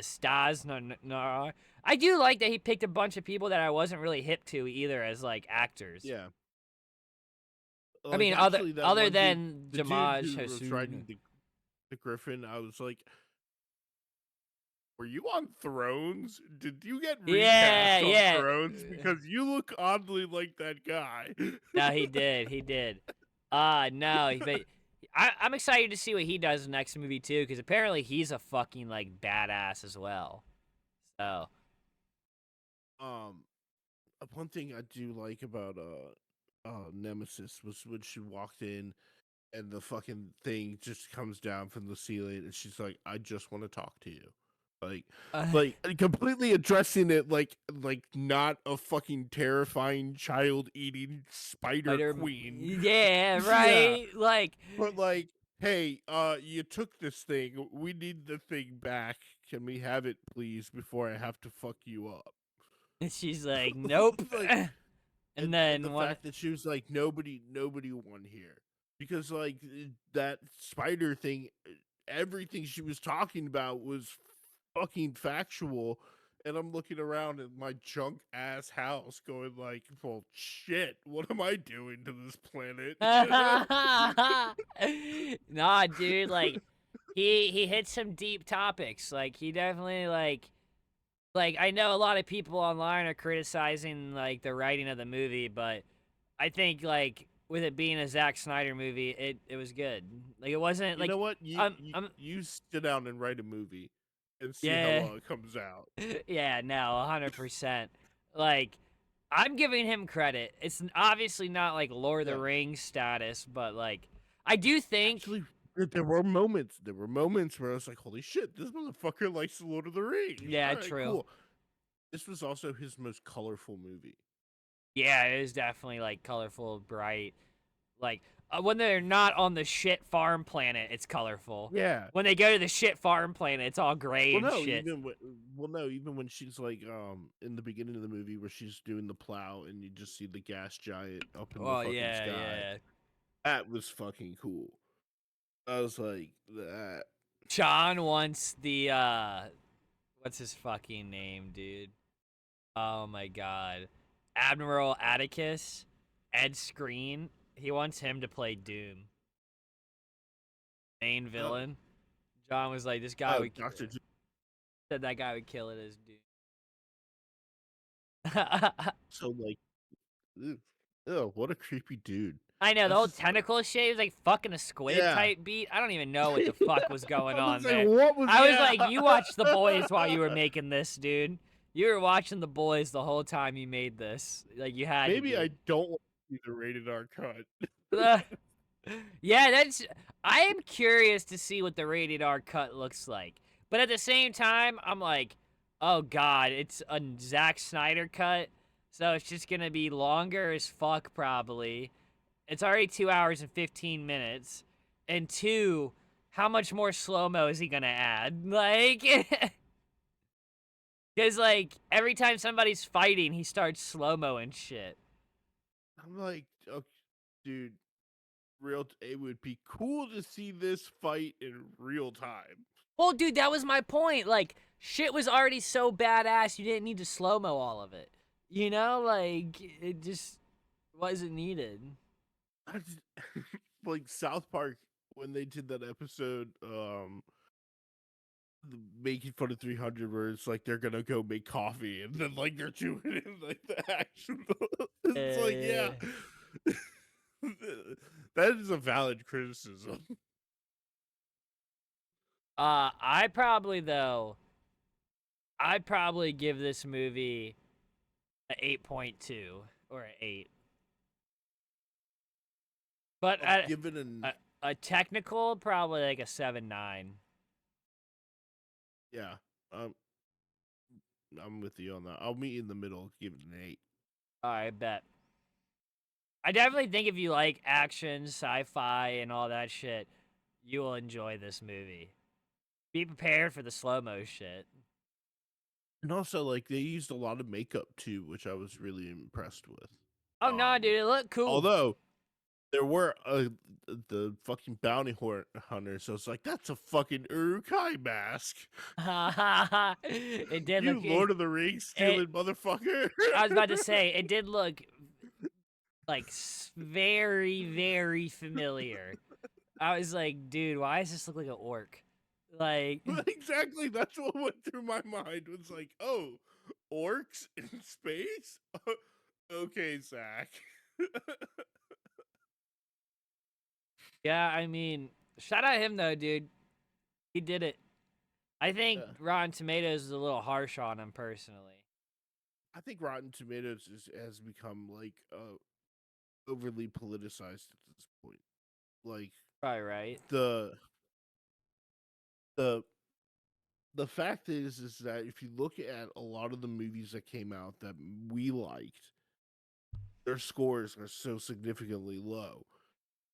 Stas, no. I do like that he picked a bunch of people that I wasn't really hip to either as like actors. Yeah. I mean, actually, that other one than dude, the Jamaj dude who was Hassoun. riding the Griffin, I was like, were you on Thrones? Did you get recast on Thrones? Because you look oddly like that guy. No, he did. No, but I'm excited to see what he does in the next movie too, because apparently he's a fucking like badass as well. So. One thing I do like about Nemesis was when she walked in and the fucking thing just comes down from the ceiling and she's like, I just want to talk to you. Like completely addressing it like not a fucking terrifying child eating spider queen. Yeah, right. Yeah. Like, but like, hey, you took this thing. We need the thing back. Can we have it, please, before I have to fuck you up? and she's like, nope. Like, and then the fact that she was like, nobody won here because like that spider thing, everything she was talking about was fucking factual. And I'm looking around at my junk ass house going like, well, shit, what am I doing to this planet? Nah, dude, like he hit some deep topics. Like he definitely like I know a lot of people online are criticizing like the writing of the movie, but I think like with it being a Zack Snyder movie, it was good. Like it wasn't like you know what? You sit down and write a movie and see how yeah. well it comes out. Yeah, no, 100%. Like I'm giving him credit. It's obviously not like Lord of the Rings status, but like I do think actually there were moments. There were moments where I was like, "Holy shit, this motherfucker likes Lord of the Rings." Yeah, right, true. Cool. This was also his most colorful movie. Yeah, it is definitely like colorful, bright. Like when they're not on the shit farm planet, it's colorful. Yeah. When they go to the shit farm planet, it's all gray Well, and no, shit. even when she's like in the beginning of the movie where she's doing the plow and you just see the gas giant up in the fucking sky. Yeah. That was fucking cool. I was like that. John wants the what's his fucking name, dude? Oh my god. Admiral Atticus, Ed Skrein. He wants him to play Doom. Main villain. John was like, this guy would said that guy would kill it as Doom. So like, ew, what a creepy dude. I know, the whole tentacle shit was like fucking a squid type beat. I don't even know what the fuck was going on there. I was like, you watched The Boys while you were making this, dude. You were watching The Boys the whole time you made this. Like, you had Maybe I don't want to see the rated R cut. Yeah, I am curious to see what the rated R cut looks like. But at the same time, I'm like, oh god, it's a Zack Snyder cut. So it's just going to be longer as fuck, probably. It's already 2 hours and 15 minutes. And two, how much more slow-mo is he gonna add? Like, because, like, every time somebody's fighting, he starts slow-mo and shit. I'm like, oh, dude, it would be cool to see this fight in real time. Well, dude, that was my point. Like, shit was already so badass, you didn't need to slow-mo all of it. You know? Like, it just wasn't needed. Like South Park when they did that episode, making fun of 300, where it's like they're gonna go make coffee, and then like they're doing it in like the action. It's like, yeah, Uh, that is a valid criticism. I probably, though, I'd probably give this movie a 8.2 or an 8. But I'll give it an a technical, probably like a 7.9. yeah. Um, I'm with you on that. I'll meet in the middle. Give it an 8. All right, bet. I definitely think if you like action, sci-fi, and all that shit, you will enjoy this movie. Be prepared for the slow-mo shit. And also, like, they used a lot of makeup too, which I was really impressed with. Oh no, dude, it looked cool. Although there were the fucking bounty hunter, so it's like that's a fucking Urukai mask. It did You look. Lord of the Rings stealing motherfucker. I was about to say it did look like very, very familiar. I was like, dude, why does this look like an orc? Like, Exactly, that's what went through my mind. It was like, oh, orcs in space. Okay, Zach. yeah, I mean, shout out him though, dude. He did it. I think Yeah. Rotten Tomatoes is a little harsh on him personally. I think Rotten Tomatoes has become like overly politicized at this point. Like Probably right. the the the fact is that if you look at a lot of the movies that came out that we liked, their scores are so significantly low.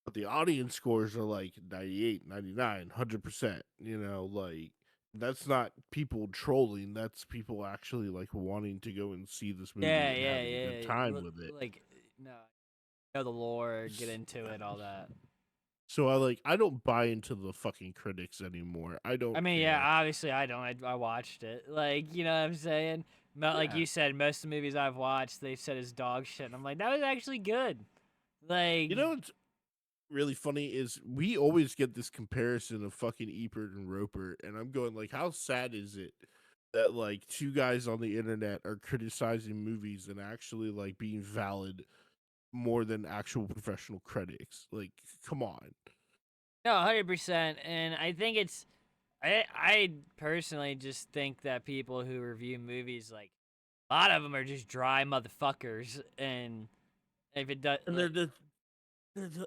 But the audience scores are like 98, 99, 100%. You know, like that's not people trolling. That's people actually like wanting to go and see this movie Yeah, and yeah, having a good yeah. time with it. Like, no, know the lore, get into it, all that. So I don't buy into the fucking critics anymore. I I don't mean, yeah, care. obviously I don't. I watched it. Like, you know what I'm saying? Like Yeah. you said, most of the movies I've watched, they said is dog shit. And I'm like, that was actually good. Like, You know what's really funny is we always get this comparison of fucking Ebert and Roper, and I'm going like, how sad is it that like two guys on the internet are criticizing movies and actually like being valid more than actual professional critics? Like, come on. no, 100%. And I think it's, I personally just think that people who review movies, like, a lot of them are just dry motherfuckers. And if it does, And like,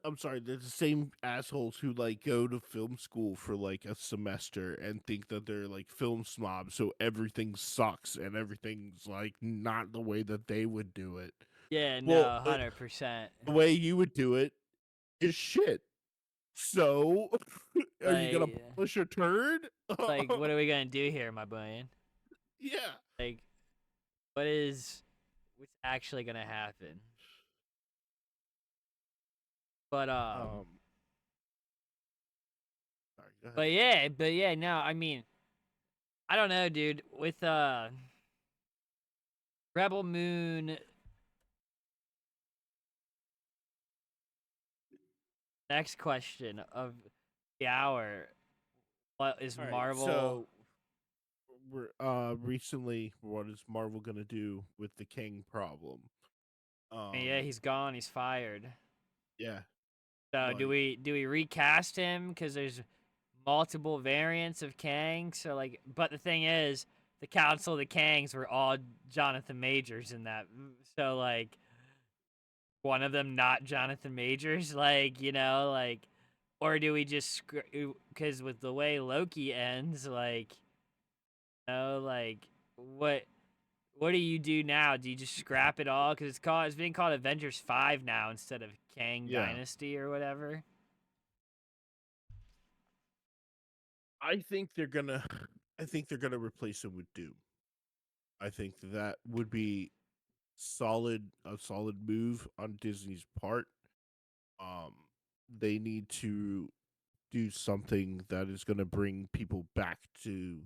I'm sorry, they're the same assholes who like go to film school for like a semester and think that they're like film snobs, so everything sucks and everything's like not the way that they would do it. yeah, Well, no, 100%. the way you would do it is shit. So, are you gonna Like, polish a turd? what are we gonna do here, my boy? Yeah. Like, what's actually gonna happen? But Um. Sorry. Go ahead. but yeah, no, I mean, I don't know, dude. With Rebel Moon, next question of the hour, what is All right. Marvel? So, we're recently, what is Marvel gonna do with the King problem? I mean, yeah, Um. he's gone, he's fired. Yeah. So Like. do we recast him because there's multiple variants of Kang? So like, but the thing is, the Council of the Kangs were all Jonathan Majors in that. So like, one of them not Jonathan Majors, like, you know, like, or do we just because with the way Loki ends, like, you know, like, what what do you do now? Do you just scrap it all because it's being called Avengers 5 now instead of Kang Yeah. Dynasty or whatever? I think they're gonna I think they're gonna replace him with Doom. I think that would be a solid move on Disney's part. Um, they need to do something that is going to bring people back to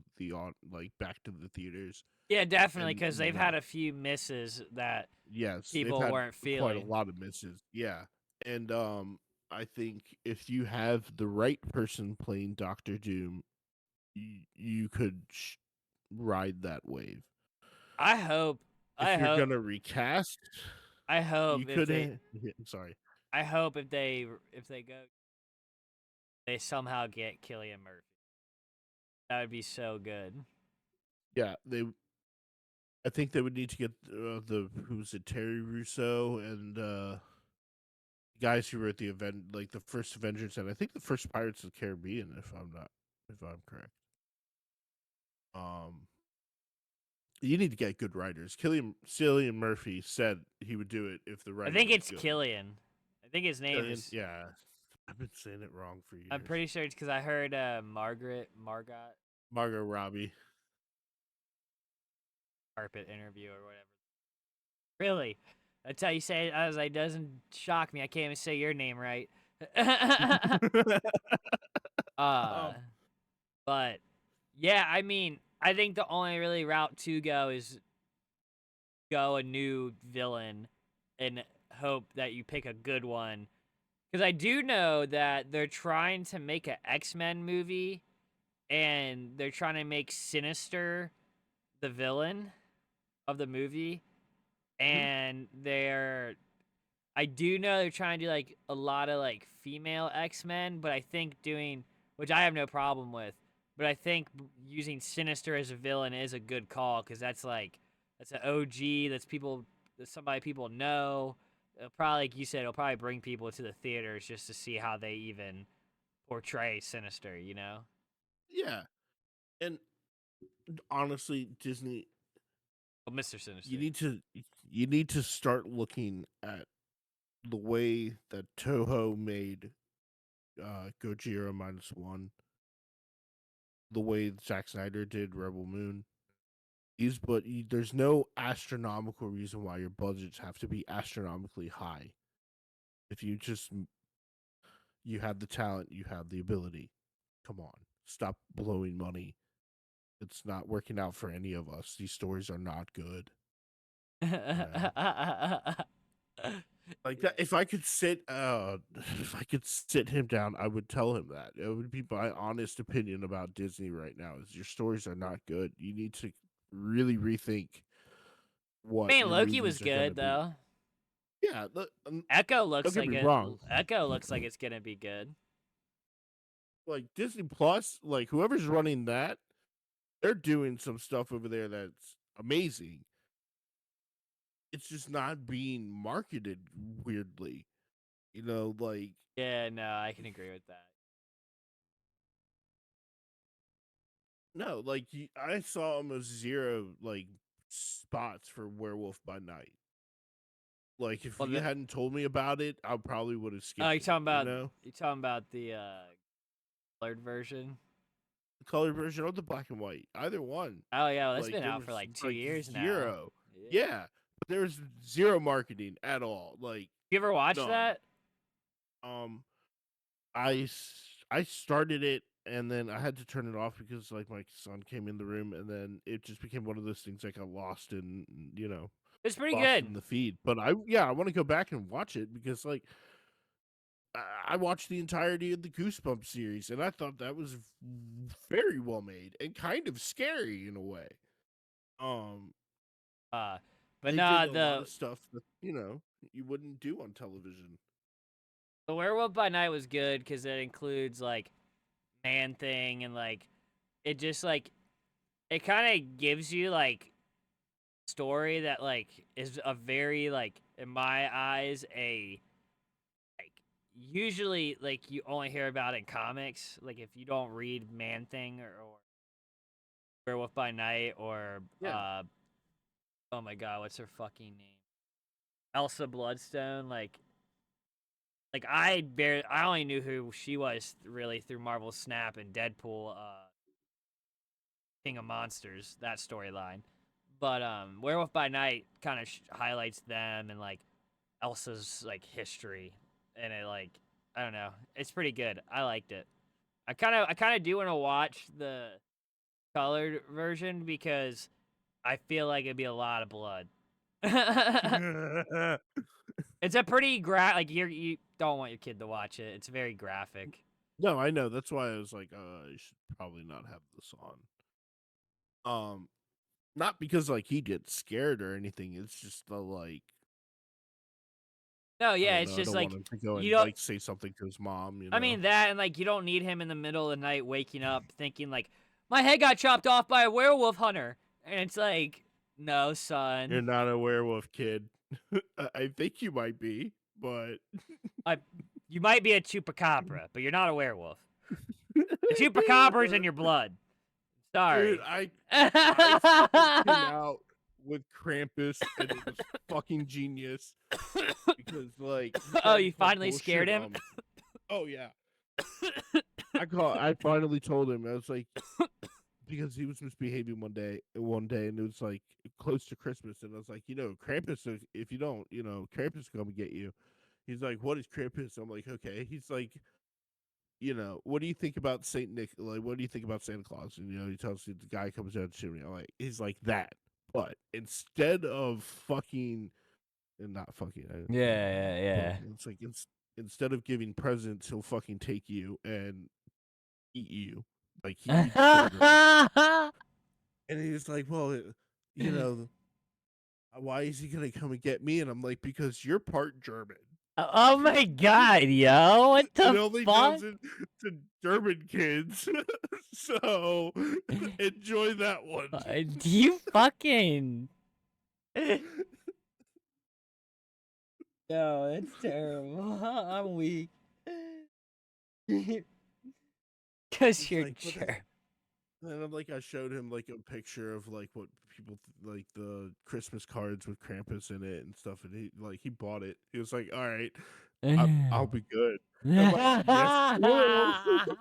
back to the theaters. Yeah, definitely, And because they've had a few misses that yes, they've people had weren't quite a feeling. lot of misses. Yeah, and I think if you have the right person playing Doctor Doom, you could ride that wave. I hope, I If you're hope, gonna recast, I hope you if could. they, I'm sorry. I hope if they go, they somehow get Killian Murphy. That would be so good. Yeah, they. I think they would need to get who's it, Terry Russo and guys who wrote the event, like the first Avengers and I think the first Pirates of the Caribbean, if I'm correct. Um, you need to get good writers. Cillian Murphy said he would do it if the I writing think was it's good. Killian. I think his name Cillian, is. yeah, I've been saying it wrong for I'm years. pretty sure it's because I heard Margot Margot Robbie. carpet interview or whatever. Really? That's how you say it. I was like, doesn't shock me. I can't even say your name right. uh, um, but yeah, I mean, I think the only really route to go is go a new villain and hope that you pick a good one. Because I do know that they're trying to make an X-Men movie and they're trying to make Sinister the villain of the movie. mhm. And I do know they're trying to do like a lot of like female X-Men, but I think which I have no problem with, but I think using Sinister as a villain is a good call because that's an OG, that's somebody people know. It'll probably, like you said, it'll probably bring people to the theaters just to see how they even portray Sinister, you know? Yeah, and honestly, Disney, Well, Mr. you Sinister. need to you need to start looking at the way that Toho made Gojira -1, the way Zack Snyder did Rebel Moon. There's no astronomical reason why your budgets have to be astronomically high. If you have the talent, you have the ability. Come on, stop blowing money. It's not working out for any of us. These stories are not good. You know, like Yeah. that. If I could sit him down, I would tell him that. It would be my honest opinion about Disney right now. Is your stories are not good. You need to really rethink I what mean, your Loki was movies are gonna good be. though. Yeah, Echo don't looks get like me it. wrong. Echo looks like it's gonna be good. Like Disney Plus, like whoever's running that, they're doing some stuff over there that's amazing. It's just not being marketed weirdly. Like Yeah, no, I can agree with that. no, like I saw almost zero like spots for Werewolf by Night. Like if Well, you hadn't told me about it, I probably would have oh, skipped it. you talking about the colored version? The color version or the black and white, either one. Oh yeah, well, that's Like been there out was for like two like years now. zero. Yeah. Yeah, but there was zero marketing at all. Like You ever watch none. that? Um, I started it and then I had to turn it off because like my son came in the room and then it just became one of those things I got lost in, It's pretty lost good. in the feed. But I want to go back and watch it because like I watched the entirety of the Goosebumps series and I thought that was very well made and kind of scary in a way. Um, Uh, but they did nah, a lot of stuff that you wouldn't do on television. the Werewolf by Night was good because it includes like Man Thing and like it just like it kind of gives you like story that like is a very like in my eyes a like usually like you only hear about in comics like if you don't read Man Thing or Werewolf by Night or Yeah, oh my god what's her fucking name Elsa Bloodstone like I only knew who she was really through Marvel Snap and Deadpool King of Monsters, that storyline. But Werewolf by Night kind of highlights them and like Elsa's like history, and it like I don't know, it's pretty good. I liked it. I kind of do want to watch the colored version because I feel like it'd be a lot of blood. It's a pretty like you don't want your kid to watch it. It's very graphic. No, I know. That's why I was like, I should probably not have this on. Not because like he gets scared or anything. It's just the like No, I yeah, don't it's know. I just don't want like him to go you and don't. like say something to his mom. You I know, mean that, and like you don't need him in the middle of the night waking up thinking like my head got chopped off by a werewolf hunter, and it's like, no, you're son. not a werewolf kid. I think you might be, but I, you might be a chupacabra, but you're not a werewolf. The chupacabra's in your blood. dude, Sorry. I fucking came out with Krampus and it was fucking genius because like he Oh, tried to you call finally scared bullshit him? oh yeah. I finally told him. I was like because he was misbehaving one day and it was like close to Christmas and I was like, Krampus if you don't, Krampus come get you. He's like, "What is Krampus?" I'm like, "Okay." He's like, what do you think about Saint Nick? Like, what do you think about Santa Claus? And he tells you the guy comes down the chimney. I'm like, he's like that, but instead of fucking and not fucking, Yeah, but yeah, it's like instead of giving presents, he'll fucking take you and eat you, like he eats children. yeah. And he's like, well, you know, why is he gonna come and get me? And I'm like, because you're part German. Oh my god, yo, what It the only fuck? goes to German kids. So enjoy that one. Do you fucking? No, that's terrible. I'm weak. Cause He's you're like, but sure. then I'm like, I showed him like a picture of like what people like the Christmas cards with Krampus in it and stuff, and he bought it. He was like, all right, I'll be good. I'm like, yes, you will.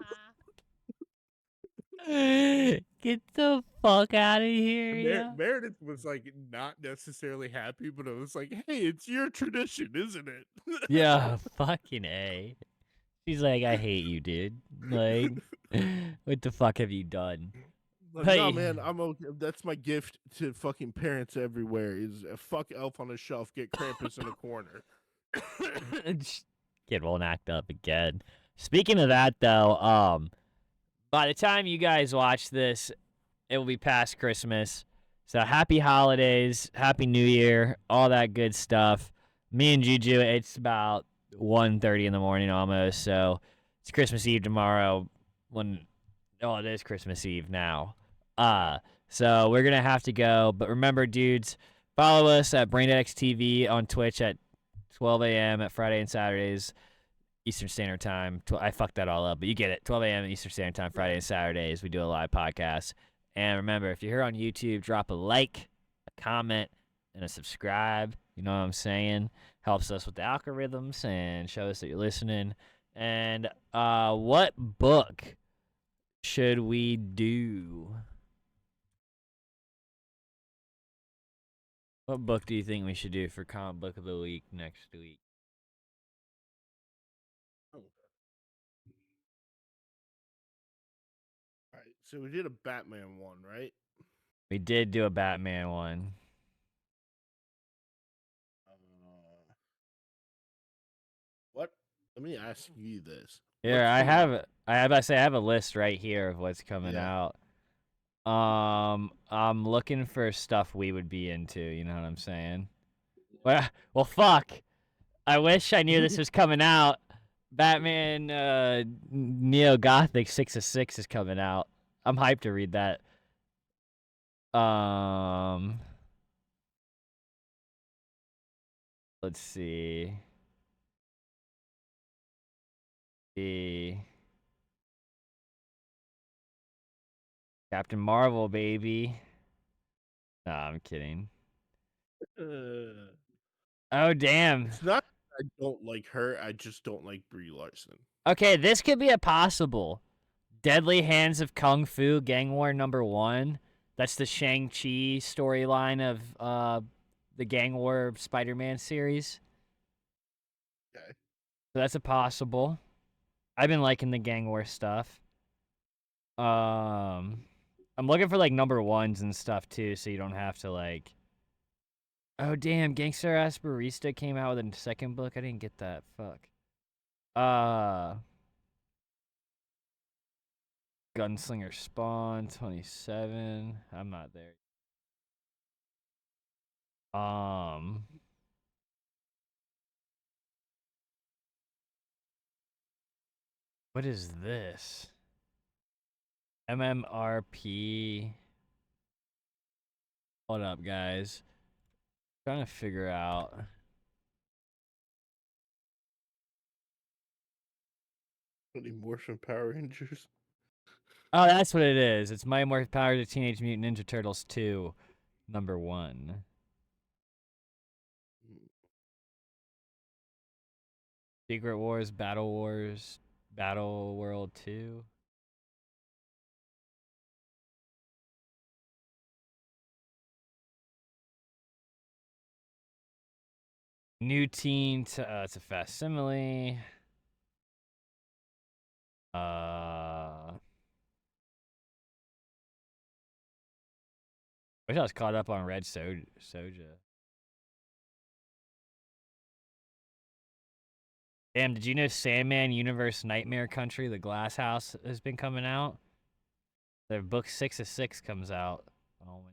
Get the fuck out of here, yeah. Meredith was like not necessarily happy, but I was like, hey, it's your tradition, isn't it? Yeah, fucking A. She's like, I hate you, dude. Like, what the fuck have you done? Like, no, Hey, man, I'm okay. That's my gift to fucking parents everywhere. Is fuck Elf on a Shelf, get Krampus in a corner. kid won't act up again. Speaking of that, though, by the time you guys watch this, it will be past Christmas. So happy holidays, happy New Year, all that good stuff. Me and Juju, it's about 1:30 in the morning almost. So it's Christmas Eve tomorrow. It is Christmas Eve now. So we're gonna have to go. But remember, dudes, follow us at BrainDex TV on Twitch at 12 a.m. at Friday and Saturdays. Eastern Standard Time. I fucked that all up, but you get it. 12 a.m. Eastern Standard Time, Friday and Saturdays. We do a live podcast. And remember, if you're here on YouTube, drop a like, a comment, and a subscribe. You know what I'm saying? Helps us with the algorithms and show us that you're listening. And what book should we do? What book do you think we should do for comic book of the week next week? Oh. All right, so we did a Batman one, right? We did do a Batman one. Uh, what? Let me ask you this: Here, what's coming out? I have I have a list right here of what's coming Yeah. out. I'm looking for stuff we would be into, you know what I'm saying? Well, fuck. I wish I knew this was coming out. Batman Neo Gothic 6 of 6 is coming out. I'm hyped to read that. Um let's see. The Captain Marvel, baby. No, I'm kidding. Uh, Oh, damn. it's not. I don't like her. I just don't like Brie Larson. Okay, this could be a possible. Deadly Hands of Kung Fu Gang War #1. That's the Shang-Chi storyline of the Gang War Spider-Man series. Okay. So that's a possible. I've been liking the Gang War stuff. I'm looking for like #1s and stuff too, so you don't have to like. Oh damn, Gangster Ass Barista came out with a second book. I didn't get that. Fuck. Uh, Gunslinger Spawn 27. I'm not there. What is this? MMRP. Hold up, guys. Trying to figure out. Any Morphin Power Rangers? Oh, that's what it is. It's Mighty Morphin Power to Teenage Mutant Ninja Turtles 2, #1. Secret Wars, Battle World 2. New Teen, it's a facsimile. Wish I was caught up on Red Soja. Damn, did you know Sandman Universe Nightmare Country, The Glass House, has been coming out? Their book 6 of 6 comes out. Oh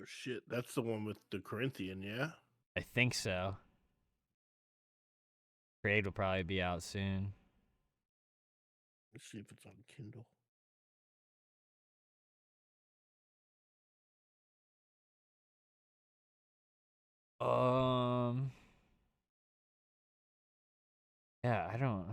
shit, that's the one with the Corinthian, yeah? I think so. Trade will probably be out soon. Let's see if it's on Kindle. Yeah, I don't.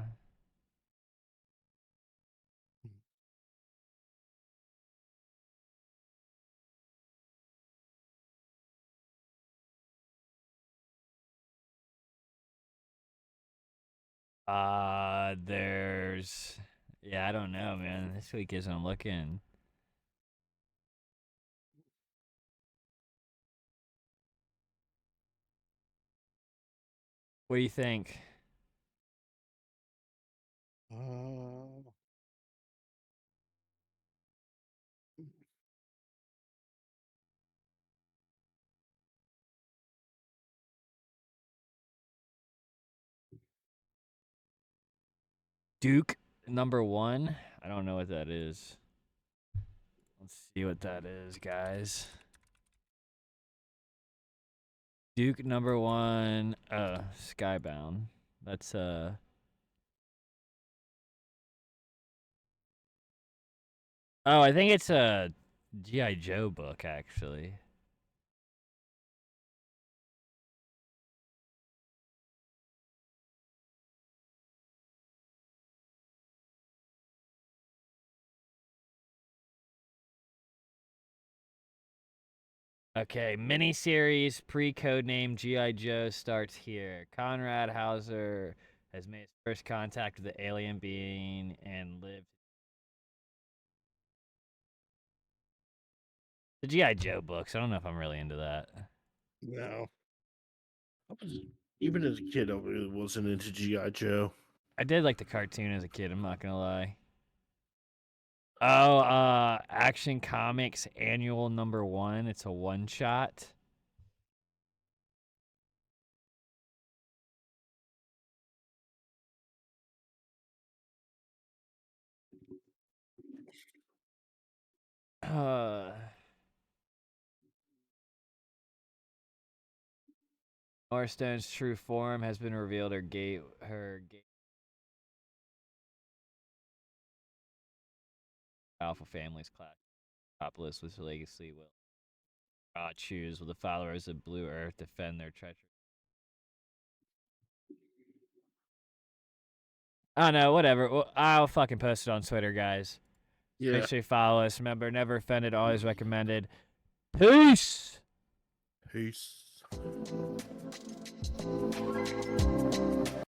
There's. Yeah, I don't know, man. This week isn't looking. What do you think? Duke #1. I don't know what that is. Let's see what that is, guys. Duke #1. Skybound. That's Oh, I think it's a G.I. Joe book, actually. Okay, miniseries pre-codename G.I. Joe starts here. Conrad Hauser has made his first contact with the alien being and lived. The G.I. Joe books, I don't know if I'm really into that. No. Even as a kid, I really wasn't into G.I. Joe. I did like the cartoon as a kid, I'm not gonna lie. Oh, Action Comics Annual #1. It's a one-shot. Norstone's true form has been revealed. Her Alpha family's class. Metropolis with legacy will choose will the followers of Blue Earth defend their treasure. I don't know, whatever. Well, I'll fucking post it on Twitter, guys. Yeah. Make sure you follow us. Remember, never offended, always recommended. Peace! Peace.